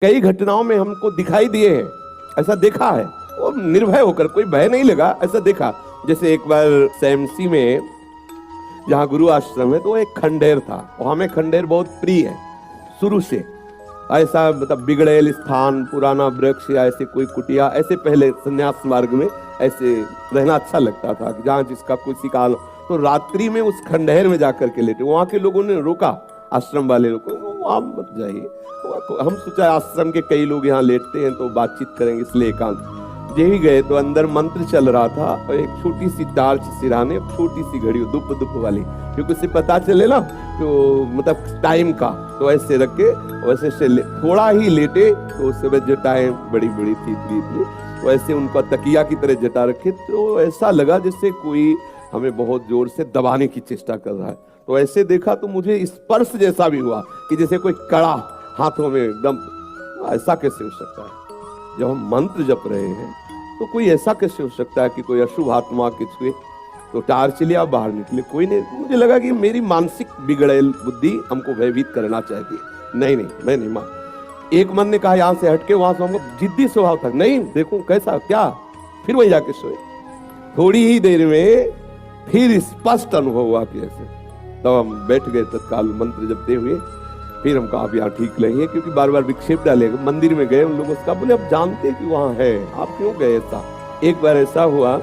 कई घटनाओं में हमको दिखाई दिए हैं, ऐसा देखा है। वो निर्भय होकर, कोई भय नहीं लगा, ऐसा देखा। जैसे एक बार सैमसी में जहाँ गुरु आश्रम है, तो एक खंडेर था, और हमें खंडेर बहुत प्रिय है शुरू से। ऐसा मतलब बिगड़ेल स्थान, पुराना वृक्ष या ऐसे कोई कुटिया, ऐसे पहले संन्यास मार्ग में ऐसे रहना अच्छा लगता था कि जहाँ जिसका किसी का। तो रात्रि में उस खंडहर में जाकर के लेटे, वहां के लोगों ने रोका, आश्रम वाले लोग, वहां मत जाइए। हम सोचा आश्रम के कई लोग यहाँ लेटते हैं तो बातचीत करेंगे, इसलिए एकांत। यही गए तो अंदर मंत्र चल रहा था, और एक छोटी सी टार्च सिराने, छोटी सी घड़ी दुप दुप वाली, क्योंकि उससे पता चले ना तो मतलब टाइम का। तो ऐसे रख के वैसे से थोड़ा ही लेटे, तो उस समय जटाएं बड़ी बड़ी थी, तो ऐसे उनका तकिया की तरह जटा रखे, तो ऐसा लगा जैसे कोई हमें बहुत जोर से दबाने की चेष्टा कर रहा है। तो ऐसे देखा तो मुझे स्पर्श जैसा भी हुआ कि जैसे कोई कड़ा हाथों में एकदम। ऐसा कैसे हो सकता है? जब हम मंत्र जप रहे हैं तो कोई ऐसा कैसे हो सकता है कि कोई अशुभ आत्मा के छुए? तो टार्च लिया, बाहर निकले, कोई नहीं। मुझे लगा कि मेरी मानसिक बिगड़ेल बुद्धि हमको भयभीत करना चाहती है। नहीं, मैं नहीं मान। एक मन ने कहा यहाँ से हटके, वहां से हमको जिद्दी स्वभाव था, नहीं देखो कैसा क्या। फिर वही जाके सोए। थोड़ी ही देर में फिर स्पष्ट अनुभव हुआ कि ऐसे। तब हम बैठ गए तत्काल मंत्र जपते हुए। फिर हम कहा आप यहाँ ठीक नहीं है, क्योंकि बार बार विक्षेप डालेगा। मंदिर में गए, उन लोगों से कहा, बोले आप जानते कि वहां है, आप क्यों गए? ऐसा एक बार ऐसा हुआ,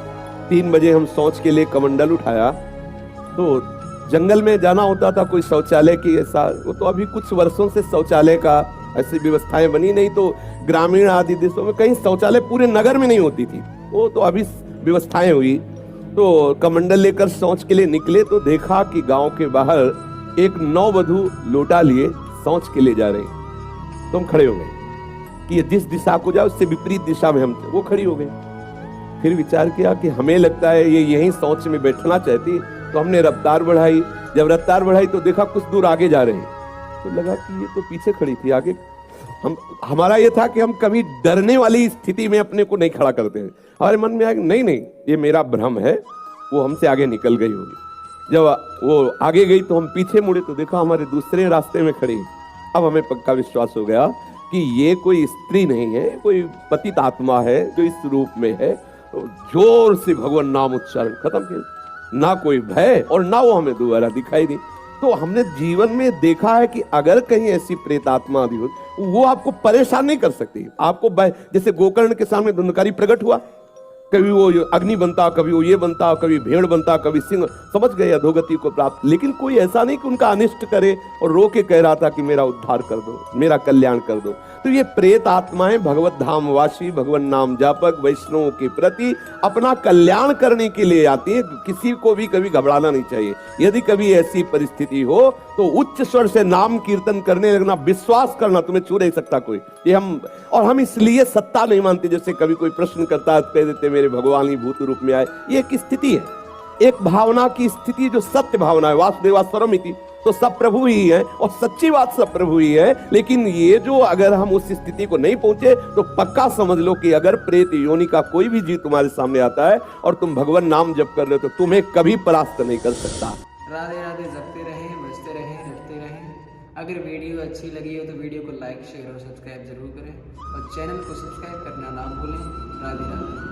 3 बजे हम शौच के लिए कमंडल उठाया, तो जंगल में जाना होता था, कोई शौचालय की ऐसा, वो तो अभी कुछ वर्षों से शौचालय का ऐसी व्यवस्थाएं बनी नहीं, तो ग्रामीण आदि देशों में कहीं शौचालय पूरे नगर में नहीं होती थी, वो तो अभी व्यवस्थाएं हुई। तो कमंडल लेकर शौच के लिए निकले, तो देखा कि गांव के बाहर एक नववधु लोटा लिए शौच के लिए जा रहे हैं। तो हम खड़े हो गए कि ये जिस दिशा को जाए उससे विपरीत दिशा में हम थे। वो खड़ी हो गई। फिर विचार किया कि हमें लगता है ये यहीं शौच में बैठना चाहती, तो हमने रफ्तार बढ़ाई। जब रफ्तार बढ़ाई तो देखा कुछ दूर आगे जा रहे हैं, तो लगा कि ये तो पीछे खड़ी थी, आगे। हमारा ये था कि हम कभी डरने वाली स्थिति में अपने को नहीं खड़ा करते हैं। हमारे मन में आया नहीं, ये मेरा भ्रम है, वो हमसे आगे निकल गई होगी। जब वो आगे गई तो हम पीछे मुड़े, तो देखा हमारे दूसरे रास्ते में खड़ी। अब हमें पक्का विश्वास हो गया कि ये कोई स्त्री नहीं है, कोई पतित आत्मा है जो इस रूप में है। तो जोर से भगवान नाम उच्चारण खत्म किया, ना कोई भय और ना वो हमें दोबारा दिखाई दी। तो हमने जीवन में देखा है कि अगर कहीं ऐसी प्रेतात्मा आदि हो, वो आपको परेशान नहीं कर सकती। आपको जैसे गोकर्ण के सामने धुंधकारी प्रकट हुआ, कभी वो अग्नि बनता, कभी वो ये बनता, कभी भेड़ बनता, कभी सिंह, समझ गए अधोगति को प्राप्त। लेकिन कोई ऐसा नहीं कि उनका अनिष्ट करे और रो के कह रहा था कि मेरा उद्धार कर दो, मेरा कल्याण कर दो। तो ये प्रेत आत्माएं भगवत धाम वासी, भगवान नाम जापक वैष्णवों के प्रति अपना कल्याण करने के लिए आती है। किसी को भी कभी घबराना नहीं चाहिए। यदि कभी ऐसी परिस्थिति हो तो उच्च स्वर से नाम कीर्तन करने लगना, विश्वास करना, तुम्हें छू नहीं सकता कोई। ये हम इसलिए सत्ता नहीं मानते। जैसे कभी कोई प्रश्न करता है, कह देते मेरे भगवान ही भूत रूप में आए। ये एक स्थिति है, एक भावना की स्थिति जो सत्य भावना है। वासुदेवा स्वरमिति, तो सब प्रभु ही है, और सच्ची बात सब प्रभु ही है। लेकिन ये जो अगर हम उस स्थिति को नहीं पहुंचे, तो पक्का समझ लो कि अगर प्रेत योनि का कोई भी जीव तुम्हारे सामने आता है और तुम भगवान नाम जप कर रहे हो, तो तुम्हें कभी परास्त नहीं कर सकता। राधे राधे। जपते रहें, बजते रहें, रटते रहें। अगर वीडियो अच्छी लगी हो तो वीडियो को लाइक, शेयर और सब्सक्राइब जरूर करें, और चैनल को सब्सक्राइब करना ना भूलें। राधे राधे।